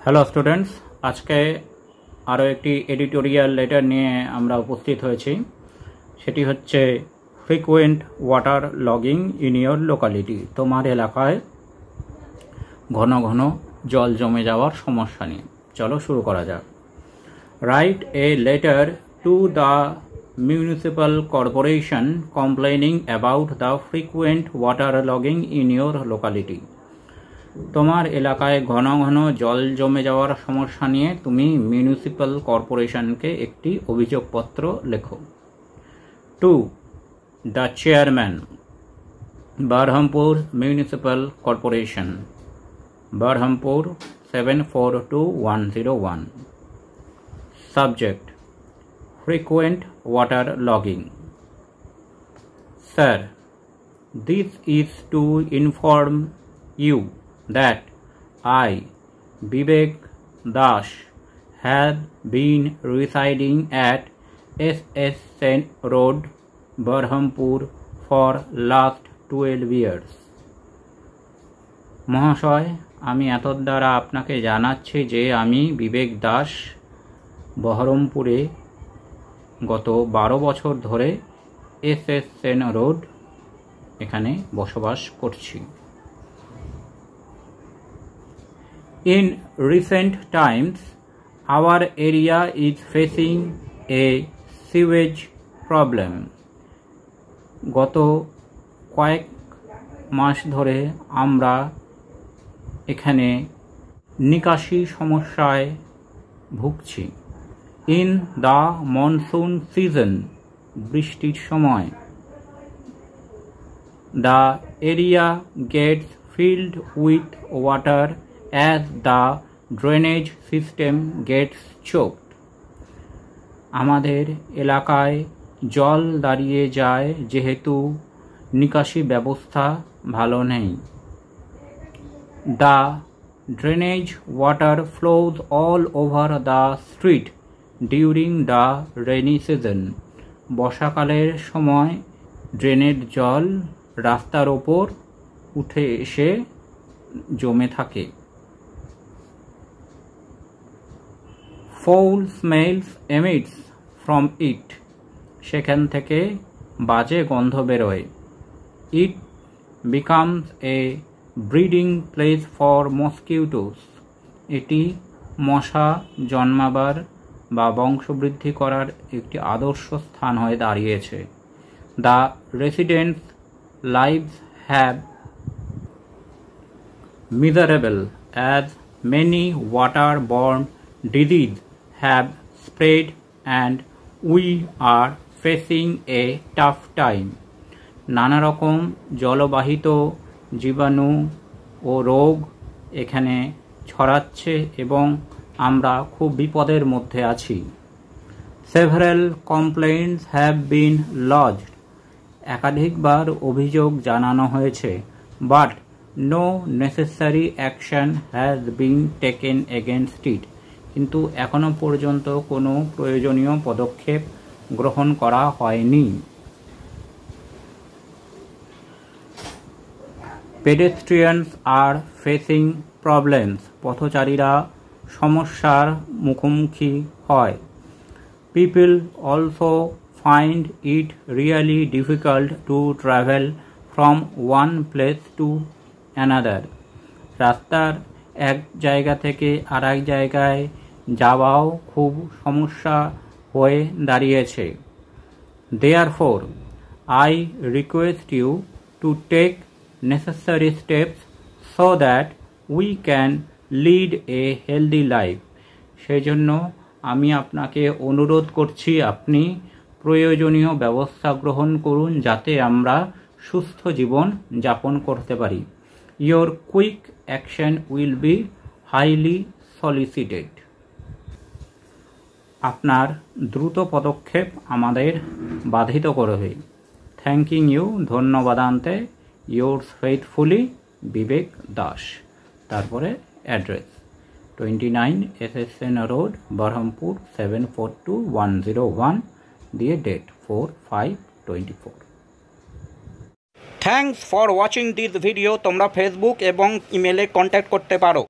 Hello students, আজকে আরও একটি এডিটোরিয়াল লেটার নিয়ে আমরা উপস্থিত হয়েছি। সেটি হচ্ছে frequent water logging in your locality. তোমার এলাকায় ঘন ঘন জল জমে যাওয়ার সমস্যা নিয়ে। চলো শুরু করা যাক। Write a letter to the municipal corporation complaining about the frequent water logging in your locality. তোমার এলাকায় ঘন ঘন জল জমে যাওয়ার সমস্যা নিয়ে তুমি মিউনিসিপ্যাল কর্পোরেশনকে একটি অভিযোগপত্র লেখো। 2. The chairman, Baharampur municipal corporation, Baharampur 742101। Subject: frequent water logging. Sir, this is to inform you that I, Vivek Das, have been residing at S.S. Sen Road, Berhampur for last 12 years. মহাশয়, আমি এতদ দ্বারা আপনাকে জানাচ্ছি যে আমি বিবেক দাস বহরমপুরে গত 12 বছর ধরে এস.এস. সেন রোড এখানে বসবাস করছি। In recent times, our area is facing a sewage problem. গত কয়েক মাস ধরে আমরা এখানে নিকাশি সমস্যায় ভুগছি। In the monsoon season, বৃষ্টির সময়, the area gets filled with water as the drainage system gets choked. আমাদের এলাকায় জল দাঁড়িয়ে যায় যেহেতু নিকাশি ব্যবস্থা ভালো নেই। The drainage water flows all over the street during the rainy season. বর্ষাকালের সময় ড্রেনের জল রাস্তার ওপর উঠে এসে জমে থাকে। Foul smells emits from it. সেখান থেকে বাজে গন্ধ বেরোয়। It becomes a breeding place for mosquitoes. এটি মশা জন্মাবার বা বংশবৃদ্ধি করার একটি আদর্শ স্থান হয়ে দাঁড়িয়েছে। The residents' lives have miserable as many waterborne diseases have spread and we are facing a tough time. নানা রকম জলবাহিত জীবাণু ও রোগ এখানে ছড়াচ্ছে এবং আমরা খুব বিপদের মধ্যে আছি। Several complaints have been lodged. একাধিকবার অভিযোগ জানানো হয়েছে, but no necessary action has been taken against it. কিন্তু এখনো পর্যন্ত কোনো প্রয়োজনীয় পদক্ষেপ গ্রহণ করা হয়নি। Pedestrians are facing problems. পথচারীরা সমস্যার মুখোমুখি হয়। People also find it really difficult to travel from one place to another. রাস্তার এক জায়গা থেকে আরেক জায়গায় যাওয়াও খুব সমস্যা হয়ে দাঁড়িয়েছে। Therefore, I request you to take necessary steps so that we can lead a healthy life. সেজন্য আমি আপনাকে অনুরোধ করছি আপনি প্রয়োজনীয় ব্যবস্থা গ্রহণ করুন যাতে আমরা সুস্থ জীবন যাপন করতে পারি। Your quick action will be highly solicited. আপনার দ্রুত পদক্ষেপ আমাদের বাধিত করবে। থ্যাংকিং ইউ, ধন্যবাদান্তে, yours faithfully, বিবেক দাস। তারপরে address 29 S.S. Sen Road, Baharampur 742101 দিয়ে date 4/5/24। Thanks for watching this video. তোমরা ফেসবুক এবং ইমেলে কন্ট্যাক্ট করতে পারো।